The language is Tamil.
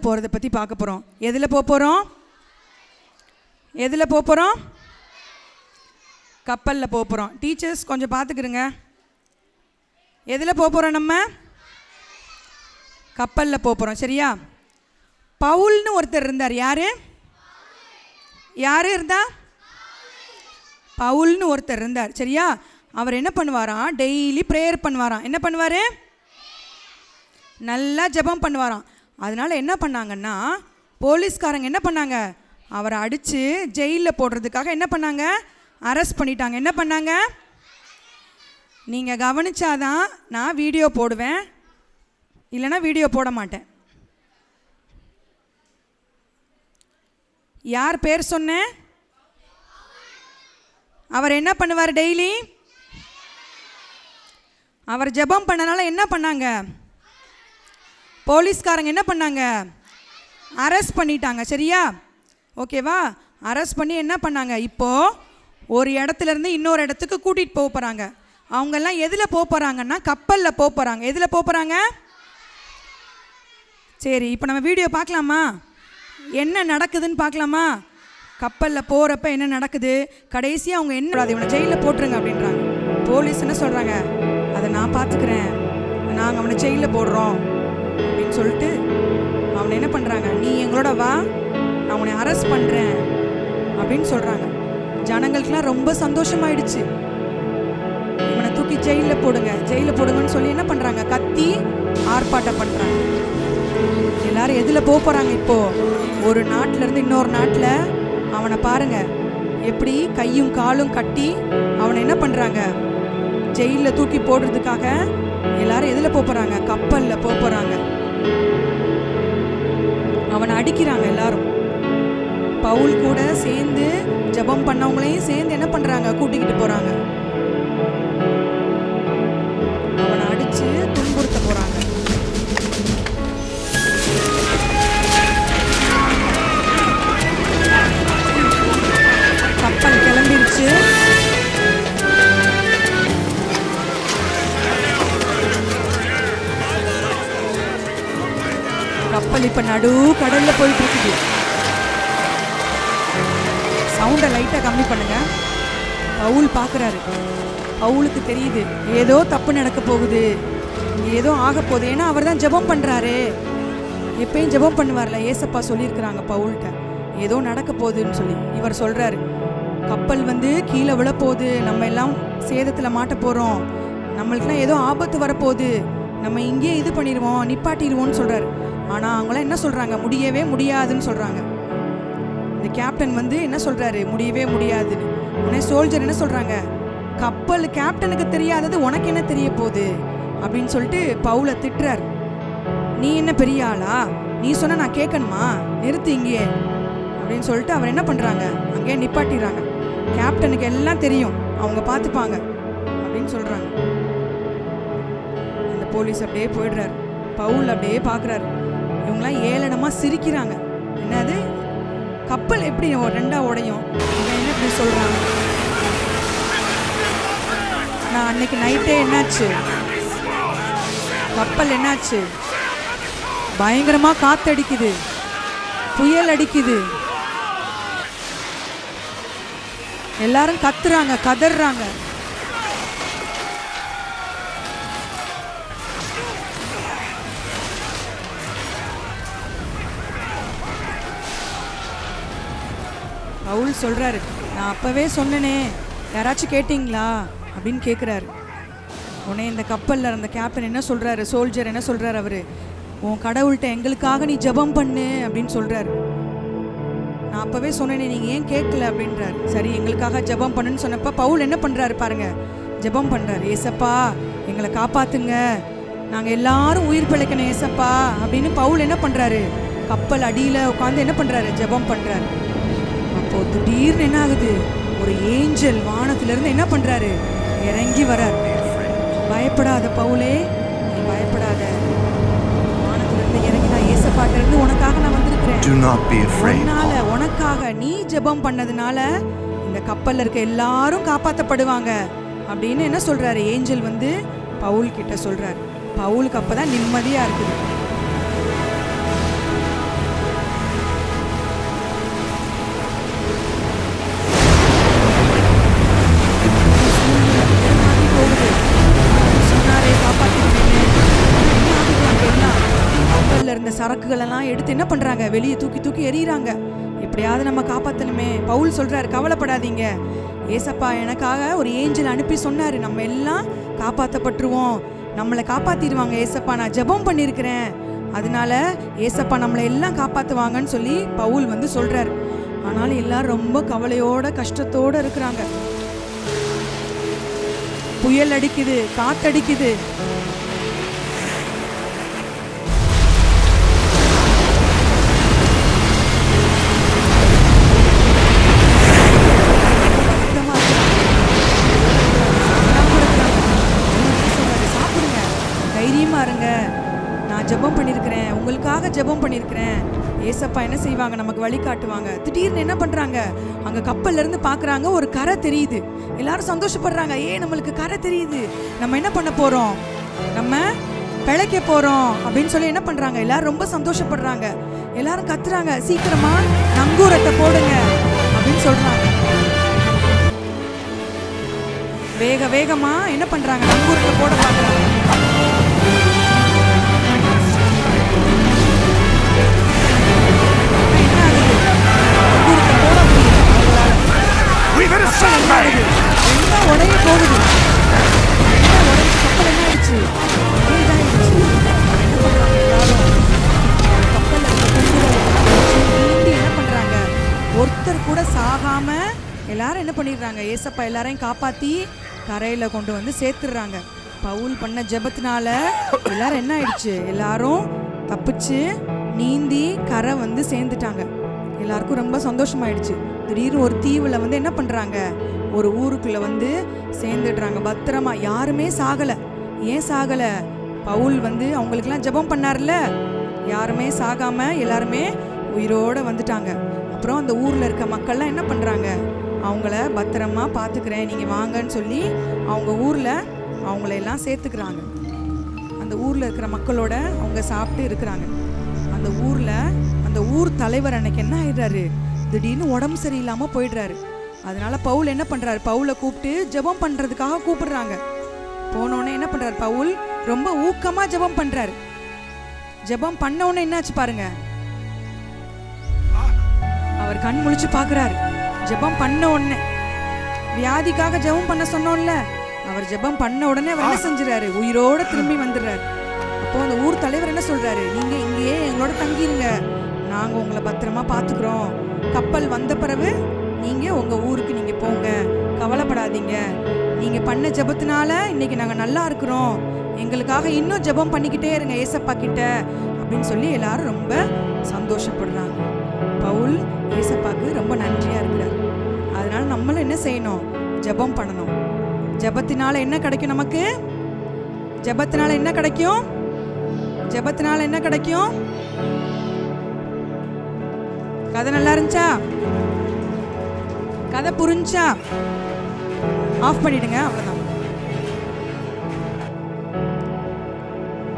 போறத பத்தி பார்க்க போறோம். எதுல போறோம்? எதுல போறோம்? கப்பல்ல போறோம். டீச்சர்ஸ் கொஞ்சம் பார்த்துக்கிருங்க. எதுல போறோம்? நம்ம கப்பல்ல போறோம். சரியா? பவுல்னு ஒருத்தர் இருந்தார். யாரு யாரு இருந்தா? பவுல்னு ஒருத்தர் இருந்தார். சரியா? அவர் என்ன பண்ணுவாராம்? Daily prayer பண்ணுவாராம். என்ன பண்ணுவார்? நல்லா ஜெபம் பண்ணுவாராம். அதனால என்ன பண்ணாங்கன்னா, போலீஸ்காரங்க என்ன பண்ணாங்க? அவரை அடித்து ஜெயிலில் போடுறதுக்காக என்ன பண்ணாங்க? அரெஸ்ட் பண்ணிட்டாங்க. என்ன பண்ணாங்க? நீங்கள் கவனிச்சாதான் நான் வீடியோ போடுவேன், இல்லைன்னா வீடியோ போட மாட்டேன். யார் பேர் சொன்னேன்? அவர் என்ன பண்ணுவார்? டெய்லி அவர் ஜெபம் பண்ணனால என்ன பண்ணாங்க? போலீஸ்காரங்க என்ன பண்ணாங்க? அரெஸ்ட் பண்ணிட்டாங்க. சரியா? ஓகேவா? அரெஸ்ட் பண்ணி என்ன பண்ணாங்க? இப்போது ஒரு இடத்துலேருந்து இன்னொரு இடத்துக்கு கூட்டிகிட்டு போக போகிறாங்க. அவங்கெல்லாம் எதில் போக போகிறாங்கன்னா கப்பலில் போக போகிறாங்க. எதில் போக போகிறாங்க? சரி, இப்போ நம்ம வீடியோ பார்க்கலாமா? என்ன நடக்குதுன்னு பார்க்கலாமா? கப்பலில் போகிறப்ப என்ன நடக்குது? கடைசியாக அவங்க என்ன, இவனை ஜெயிலில் போட்டுருங்க அப்படின்றாங்க. போலீஸ் என்ன சொல்கிறாங்க? அதை நான் பார்த்துக்கிறேன், நாங்கள் அவனை ஜெயிலில் போடுறோம் அப்படின்னு சொல்லிட்டு அவனை என்ன பண்ணுறாங்க? நீ எங்களோட வா, நான் அவனை அரெஸ்ட் பண்ணுறேன் அப்படின்னு சொல்கிறாங்க. ஜனங்களுக்கெல்லாம் ரொம்ப சந்தோஷமாயிடுச்சு. இவனை தூக்கி ஜெயிலில் போடுங்க, ஜெயிலில் போடுங்கன்னு சொல்லி என்ன பண்ணுறாங்க? கத்தி ஆர்ப்பாட்டம் பண்ணுறாங்க. எல்லாரும் எதில் போகிறாங்க? இப்போது ஒரு நாட்டிலேருந்து இன்னொரு நாட்டில் அவனை பாருங்க, எப்படி கையும் காலும் கட்டி அவனை என்ன பண்ணுறாங்க? ஜெயிலில் தூக்கி போடுறதுக்காக எல்லாரும் எதில் போகிறாங்க? கப்பலில் போகிறாங்க. அவனை அடிக்கிறாங்க எல்லாரும். பவுல் கூட சேர்ந்து ஜெபம் பண்ணவங்களையும் சேர்ந்து என்ன பண்ணுறாங்க? கூட்டிக்கிட்டு போகிறாங்க. அவனை அடித்து துன்புறுத்த போகிறாங்க. கப்பல் கிளம்பிடுச்சு. கப்பல் இப்ப நடு கடல்ல போயிட்டு இருக்குது. சவுண்டை லைட்டா கம்மி பண்ணுங்க. பவுல் பாக்குறாரு. பவுலுக்கு தெரியுது ஏதோ தப்பு நடக்க போகுது, ஏதோ ஆக போகுது. ஏன்னா அவர் தான் ஜெபம் பண்றாரு. எப்பயும் ஜெபம் பண்ணுவார்ல, ஏசப்பா சொல்லியிருக்கிறாங்க பவுல்கிட்ட ஏதோ நடக்க போகுதுன்னு சொல்லி. இவர் சொல்றாரு, கப்பல் கீழே விழப்போகுது, நம்ம எல்லாம் சேதத்தில் மாட்ட போகிறோம், நம்மளுக்குலாம் ஏதோ ஆபத்து வரப்போகுது, நம்ம இங்கேயே இது பண்ணிடுவோம், நிப்பாட்டிடுவோம்னு சொல்கிறாரு. ஆனால் அவங்களாம் என்ன சொல்கிறாங்க? முடியவே முடியாதுன்னு சொல்கிறாங்க. இந்த கேப்டன் என்ன சொல்கிறாரு? முடியவே முடியாதுன்னு. உடனே சோல்ஜர் என்ன சொல்கிறாங்க? கப்பல் கேப்டனுக்கு தெரியாதது உனக்கு என்ன தெரிய போகுது அப்படின்னு சொல்லிட்டு பவுலை திட்டுறாரு. நீ என்ன பெரிய ஆளா? நீ சொன்ன நான் கேட்கணுமா? நிறுத்து இங்கேயே அப்படின்னு சொல்லிட்டு அவர் என்ன பண்ணுறாங்க? அங்கேயே நிப்பாட்டிடுறாங்க. கேப்டனுக்கு எல்லாம் தெரியும், அவங்க பார்த்துப்பாங்க அப்படின்னு சொல்கிறாங்க. அந்த போலீஸ் அப்படியே போயிடுறாரு. பவுல் அப்படியே பார்க்குறாரு. இவங்களாம் ஏளனமாக சிரிக்கிறாங்க. என்னது, கப்பல் எப்படி ரெண்டா உடையும்? இவன் என்ன இப்படி சொல்கிறாங்க? நான் அன்னைக்கு நைட்டே என்னாச்சு? கப்பல் என்னாச்சு? பயங்கரமாக காற்றடிக்குது, புயல் அடிக்குது, எல்லாரும் கத்துறாங்க, கதறாங்க. பவுல் சொல்றாரு, நான் அப்பவே சொன்னேனே, யாராச்சும் கேட்டிங்களா அப்படின்னு கேட்குறாரு. உடனே இந்த கப்பலில் இருந்த கேப்டன் என்ன சொல்றாரு? சோல்ஜர் என்ன சொல்றாரு? அவரு, உன் கடவுள்கிட்ட எங்களுக்காக நீ ஜெபம் பண்ணு அப்படின்னு சொல்றாரு. நான் அப்பவே சொன்னேனே, நீங்க ஏன் கேட்கல அப்படின்றாரு. சரி, எங்களுக்காக ஜெபம் பண்ணுன்னு சொன்னப்ப பவுல் என்ன பண்றாரு பாருங்க, ஜெபம் பண்றாரு. ஏசப்பா எங்களை காப்பாத்துங்க, நாங்கள் எல்லாரும் உயிர் பிழைக்கணும் ஏசப்பா அப்படின்னு பவுல் என்ன பண்றாரு? கப்பல் அடியில் உட்காந்து என்ன பண்றாரு? ஜெபம் பண்றாரு. அப்போ திடீர்னு என்ன ஆகுது? ஒரு ஏஞ்சல் வானத்திலிருந்து என்ன பண்றாரு? இறங்கி வரார். பயப்படாத பவுலே, நீ பயப்படாத, வானத்திலிருந்து இறங்கி நான் ஏசப்பாட்ட இருந்து உனக்காக நான் வந்திருக்கிறேன். Do not be afraid. உனக்காக நீ ஜெபம் பண்ணதுனால இந்த கப்பல்ல இருக்க எல்லாரும் காப்பாற்றப்படுவாங்க அப்படின்னு என்ன சொல்றாரு? ஏஞ்சல் பவுல் கிட்ட சொல்றாரு. பவுலுக்கு அப்பதான் நிம்மதியா இருக்குது. கப்பல்ல இருந்த சரக்குகள் எல்லாம் எடுத்து என்ன பண்றாங்க, வெளியே தூக்கி தூக்கி எறிகிறாங்க. எப்படியாவது நம்ம காப்பாற்றணுமே. பவுல் சொல்றாரு, கவலைப்படாதீங்க, ஏசப்பா எனக்காக ஒரு ஏஞ்சல் அனுப்பி சொன்னாரு, நம்ம எல்லாம் காப்பாற்றப்பட்டுருவோம், நம்மளை காப்பாத்திடுவாங்க ஏசப்பா, நான் ஜெபம் பண்ணியிருக்கிறேன், அதனால ஏசப்பா நம்மளை எல்லாம் காப்பாற்றுவாங்கன்னு சொல்லி பவுல் வந்து சொல்றாரு. ஆனாலும் எல்லாரும் ரொம்ப கவலையோட கஷ்டத்தோட இருக்கிறாங்க. புயல் அடிக்குது, காத்தடிக்குது. சாப்பிடுங்க, தைரியமா இருங்க, நான் ஜெபம் பண்ணியிருக்கிறேன், உங்களுக்காக ஜெபம் பண்ணியிருக்கிறேன், ஏசப்பா என்ன செய்வாங்க, நமக்கு வழி காட்டுவாங்க. திடீர்னு என்ன பண்றாங்க, அங்க கப்பல்ல இருந்து பாக்குறாங்க, ஒரு கரை தெரியுது. எல்லாரும் சந்தோஷப்படுறாங்க, நம்மளுக்கு கரை தெரியுது, நம்ம என்ன பண்ண போறோம், நம்ம பிழைக்க போறோம் அப்படின்னு சொல்லி என்ன பண்றாங்க, எல்லாரும் ரொம்ப சந்தோஷப்படுறாங்க. எல்லாரும் கத்துறாங்க, சீக்கிரமா நங்கூரத்தை போடுங்க அப்படின்னு சொல்றாங்க. வேக வேகமா என்ன பண்றாங்க, நங்கூரத்தை போட பாக்குறாங்க. உடைய போகுது, கப்பல் என்ன ஆயிடுச்சு, என்ன பண்றாங்க, ஒருத்தர் கூட சாகாம எல்லாரும் என்ன பண்ணிடுறாங்க, ஏசப்பா எல்லாரையும் காப்பாத்தி கரையில கொண்டு வந்து சேர்த்துடுறாங்க. பவுல் பண்ண ஜெபத்தினால எல்லாரும் என்ன ஆயிடுச்சு, எல்லாரும் தப்பிச்சு நீந்தி கரை வந்து சேர்ந்துட்டாங்க. எல்லாருக்கும் ரொம்ப சந்தோஷமாயிடுச்சு. திடீர்னு ஒரு தீவுல வந்து என்ன பண்றாங்க, ஒரு ஊருக்குள்ள வந்து சேர்ந்துடுறாங்க பத்திரமா. யாருமே சாகல. ஏன் சாகல, பவுல் வந்து அவங்களுக்கெல்லாம் ஜெபம் பண்ணார்ல, யாருமே சாகாம எல்லாருமே உயிரோட வந்துட்டாங்க. அப்புறம் அந்த ஊர்ல இருக்க மக்கள்லாம் என்ன பண்றாங்க, அவங்கள பத்திரமா பார்த்துக்கிறேன், நீங்க வாங்கன்னு சொல்லி அவங்க ஊர்ல அவங்கள எல்லாம் சேர்த்துக்கிறாங்க. அந்த ஊர்ல இருக்கிற மக்களோட அவங்க சாப்பிட்டு இருக்கிறாங்க. அந்த ஊர்ல அந்த ஊர் தலைவர் அன்னைக்கு என்ன ஆயிடுறாரு, திடீர்னு உடம்பு சரியில்லாம போயிடுறாரு. அதனால பவுல் என்ன பண்றாரு, பவுலை கூப்பிட்டு ஜெபம் பண்றதுக்காக கூப்பிடுறாங்க. போனோடனே என்ன பண்றாரு, பவுல் ரொம்ப ஊக்கமா ஜெபம் பண்றாரு. ஜெபம் பண்ண உடனே என்னாச்சு பாருங்க, அவர் கண் முழிச்சு பாக்குறாரு. ஜெபம் பண்ண உடனே, வியாதிக்காக ஜெபம் பண்ண சொன்னோம்ல, அவர் ஜெபம் பண்ண உடனே அவர் என்ன செஞ்சுறாரு, உயிரோட திரும்பி வந்துடுறாரு. அப்போ அந்த ஊர் தலைவர் என்ன சொல்றாரு, நீங்க இங்கேயே எங்களோட தங்கிருங்க, நாங்க உங்களை பத்திரமா பாத்துக்கிறோம், கப்பல் வந்த பிறகு நீங்க உங்க ஊருக்கு நீங்க போங்க, கவலைப்படாதீங்க, நீங்க பண்ண ஜெபத்தினால இன்னைக்கு நாங்க நல்லா இருக்கிறோம், எங்களுக்காக இன்னும் ஜெபம் பண்ணிக்கிட்டே இருங்க ஏசப்பா கிட்ட அப்படின்னு சொல்லி எல்லாரும் ரொம்ப சந்தோஷப்படுறாங்க. பவுல் ஏசப்பாக்கு ரொம்ப நன்றியா இருக்கிறார். அதனால நம்மளும் என்ன செய்யணும், ஜெபம் பண்ணணும். ஜெபத்தினால என்ன கிடைக்கும் நமக்கு, ஜெபத்தினால என்ன கிடைக்கும், ஜெபத்தினால என்ன கிடைக்கும். கதை நல்லா இருந்துச்சா, கதை புரிஞ்சா ஆஃப் பண்ணிடுங்க, அவ்வளவுதான்.